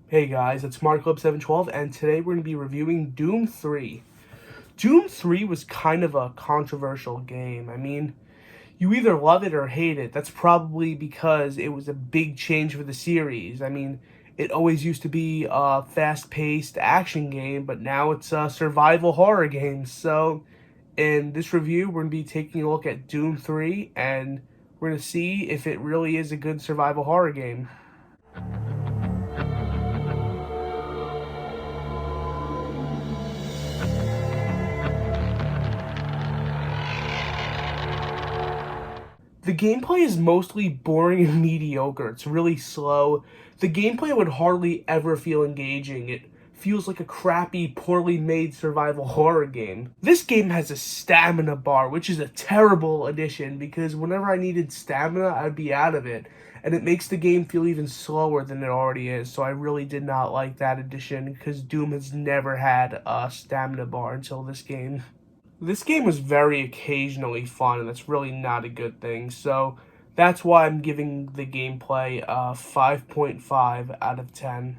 Hey guys, it's mc712 and today we're going to be reviewing Doom 3. Doom 3 was kind of a controversial game. I mean, you either love it or hate it. That's probably because it was a big change for the series. I mean, it always used to be a fast-paced action game, but now it's a survival horror game. So, in this review, we're going to be taking a look at Doom 3 and we're going to see if it really is a good survival horror game. The gameplay is mostly boring and mediocre. It's really slow. The gameplay would hardly ever feel engaging. It feels like a crappy, poorly made survival horror game. This game has a stamina bar, which is a terrible addition because whenever I needed stamina, I'd be out of it. And it makes the game feel even slower than it already is. So I really did not like that addition because Doom has never had a stamina bar until this game. This game was very occasionally fun, and that's really not a good thing. So that's why I'm giving the gameplay a 5.5 out of 10.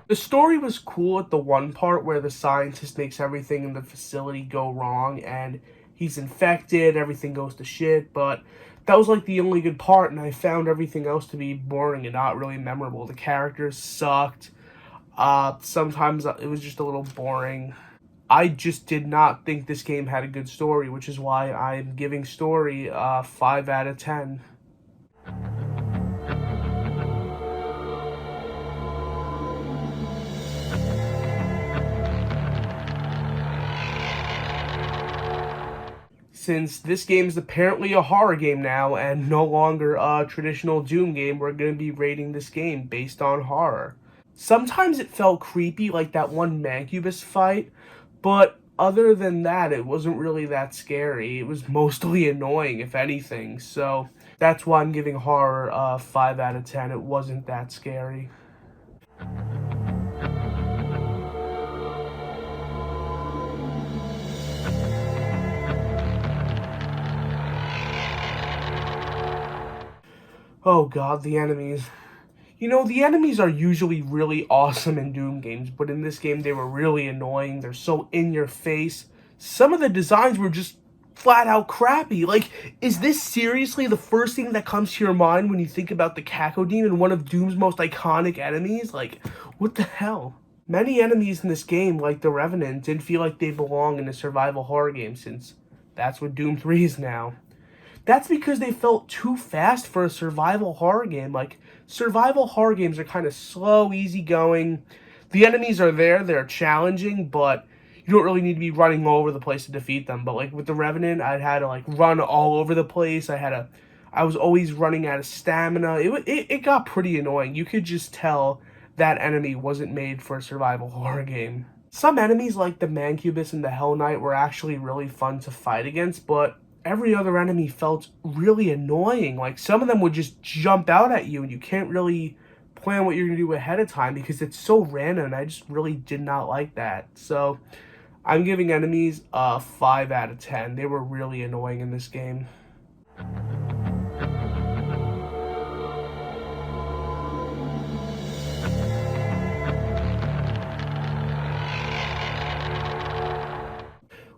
The story was cool at the one part where the scientist makes everything in the facility go wrong and he's infected, everything goes to shit, but that was like the only good part, and I found everything else to be boring and not really memorable. The characters sucked. Sometimes it was just a little boring. I just did not think this game had a good story, which is why I'm giving story 5 out of 10. Since this game is apparently a horror game now and no longer a traditional Doom game, we're going to be rating this game based on horror. Sometimes it felt creepy, like that one Mancubus fight, but other than that, it wasn't really that scary. It was mostly annoying, if anything, so that's why I'm giving horror a 5 out of 10. It wasn't that scary. Oh god, the enemies. You know, the enemies are usually really awesome in Doom games, but in this game they were really annoying. They're so in your face. Some of the designs were just flat out crappy. Like, is this seriously the first thing that comes to your mind when you think about the Caco Demon, one of Doom's most iconic enemies? Like, what the hell? Many enemies in this game, like the Revenant, didn't feel like they belong in a survival horror game since that's what Doom 3 is now. That's because they felt too fast for a survival horror game. Like, survival horror games are kind of slow, easygoing. The enemies are there, they're challenging, but you don't really need to be running all over the place to defeat them. But like with the Revenant, I had to like run all over the place. I was always running out of stamina. It got pretty annoying. You could just tell that enemy wasn't made for a survival horror game. Some enemies like the Mancubus and the Hell Knight were actually really fun to fight against, but every other enemy felt really annoying. Like, some of them would just jump out at you and you can't really plan what you're going to do ahead of time because it's so random, and I just really did not like that. So I'm giving enemies a 5 out of 10. They were really annoying in this game.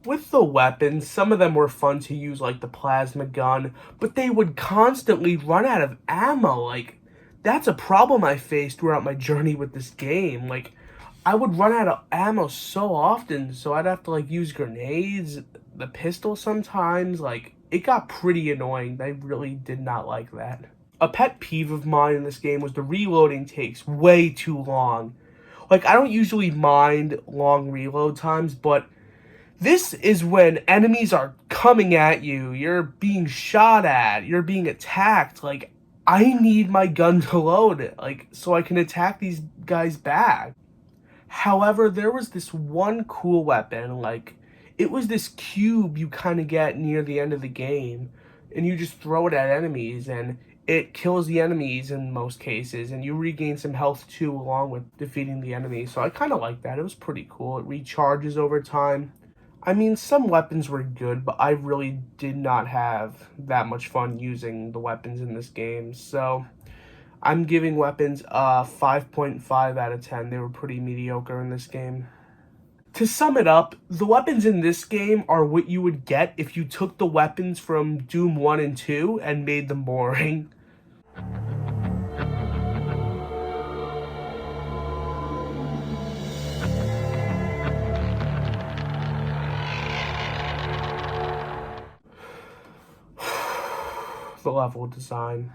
With the weapons, some of them were fun to use, like the plasma gun, but they would constantly run out of ammo. Like, that's a problem I faced throughout my journey with this game. Like, I would run out of ammo so often, so I'd have to, like, use grenades, the pistol sometimes. Like, it got pretty annoying. I really did not like that. A pet peeve of mine in this game was the reloading takes way too long. Like, I don't usually mind long reload times, but this is when enemies are coming at you, you're being shot at, you're being attacked. Like, I need my gun to load, like, so I can attack these guys back. However, there was this one cool weapon, like, it was this cube you kind of get near the end of the game, and you just throw it at enemies, and it kills the enemies in most cases, and you regain some health too along with defeating the enemy. So I kind of like that. It was pretty cool. It recharges over time. I mean, some weapons were good, but I really did not have that much fun using the weapons in this game. So I'm giving weapons a 5.5 out of 10. They were pretty mediocre in this game. To sum it up, the weapons in this game are what you would get if you took the weapons from Doom 1 and 2 and made them boring. The level design.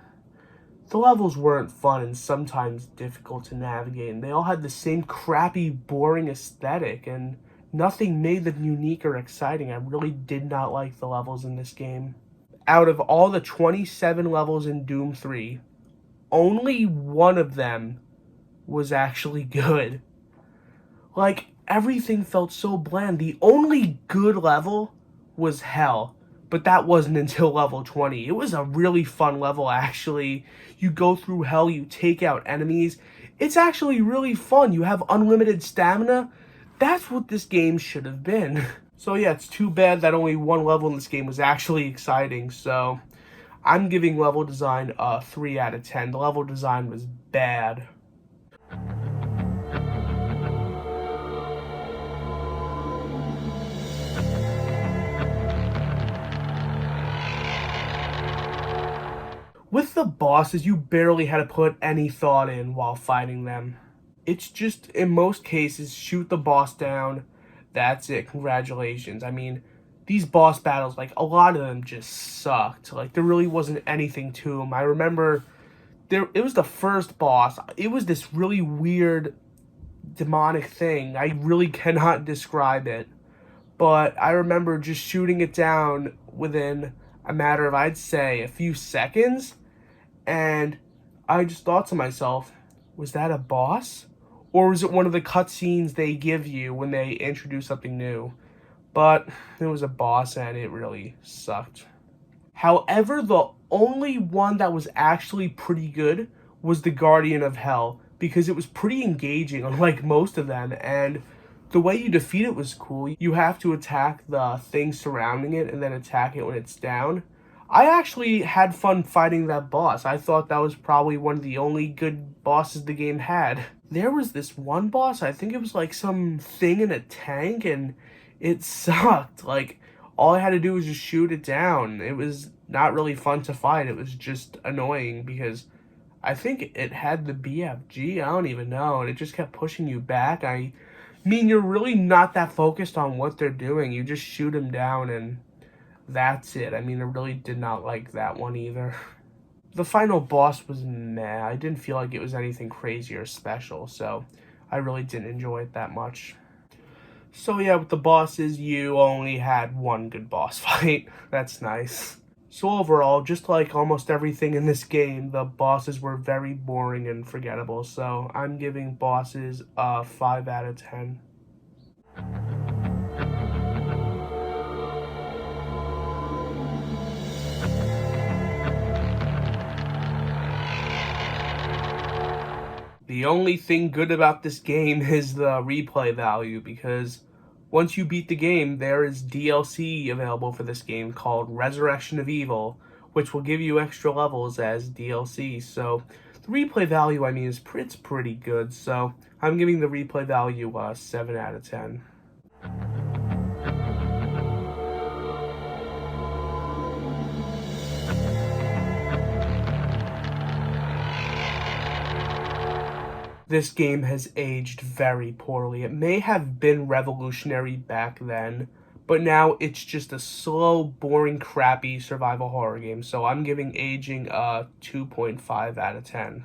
The levels weren't fun and sometimes difficult to navigate, and they all had the same crappy, boring aesthetic, and nothing made them unique or exciting. I really did not like the levels in this game. Out of all the 27 levels in Doom 3, only one of them was actually good. Like, everything felt so bland. The only good level was Hell, but that wasn't until level 20. It was a really fun level, actually. You go through Hell, you take out enemies. It's actually really fun. You have unlimited stamina. That's what this game should have been. So yeah, it's too bad that only one level in this game was actually exciting. So I'm giving level design a 3 out of 10. The level design was bad. With the bosses, you barely had to put any thought in while fighting them. It's just, in most cases, shoot the boss down. That's it. Congratulations. I mean, these boss battles, like, a lot of them just sucked. Like, there really wasn't anything to them. I remember it was the first boss. It was this really weird demonic thing. I really cannot describe it. But I remember just shooting it down within a matter of, I'd say, a few seconds. And I just thought to myself, was that a boss? Or was it one of the cutscenes they give you when they introduce something new? But it was a boss and it really sucked. However, the only one that was actually pretty good was the Guardian of Hell because it was pretty engaging, unlike most of them, and the way you defeat it was cool. You have to attack the thing surrounding it and then attack it when it's down. I actually had fun fighting that boss. I thought that was probably one of the only good bosses the game had. There was this one boss, I think it was like some thing in a tank, and it sucked. Like, all I had to do was just shoot it down. It was not really fun to fight. It was just annoying because I think it had the BFG. I don't even know. And it just kept pushing you back. I mean, you're really not that focused on what they're doing. You just shoot them down and that's it. I mean, I really did not like that one either. The final boss was meh. I didn't feel like it was anything crazy or special, so I really didn't enjoy it that much. So yeah, with the bosses, you only had one good boss fight. That's nice. So overall, just like almost everything in this game, the bosses were very boring and forgettable. So I'm giving bosses a 5 out of 10. The only thing good about this game is the replay value because once you beat the game, there is DLC available for this game called Resurrection of Evil, which will give you extra levels as DLC. So the replay value, I mean, it's pretty good. So I'm giving the replay value a 7 out of 10. This game has aged very poorly. It may have been revolutionary back then, but now it's just a slow, boring, crappy survival horror game. So I'm giving aging a 2.5 out of 10.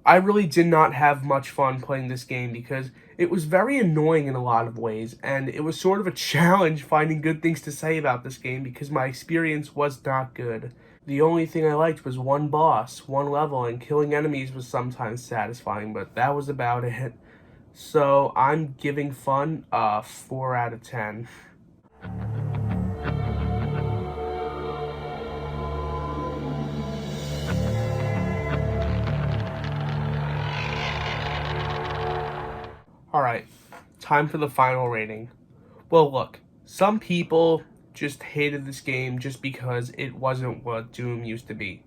I really did not have much fun playing this game because it was very annoying in a lot of ways, and it was sort of a challenge finding good things to say about this game because my experience was not good. The only thing I liked was one boss, one level, and killing enemies was sometimes satisfying, but that was about it. So I'm giving fun a 4 out of 10. Alright, time for the final rating. Well, look, some people just hated this game just because it wasn't what Doom used to be.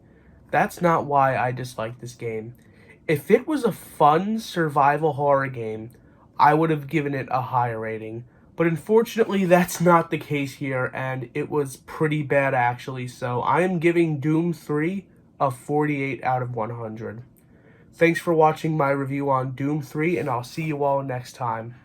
That's not why I dislike this game. If it was a fun survival horror game, I would have given it a higher rating. But unfortunately, that's not the case here, and it was pretty bad actually, so I am giving Doom 3 a 48 out of 100. Thanks for watching my review on Doom 3, and I'll see you all next time.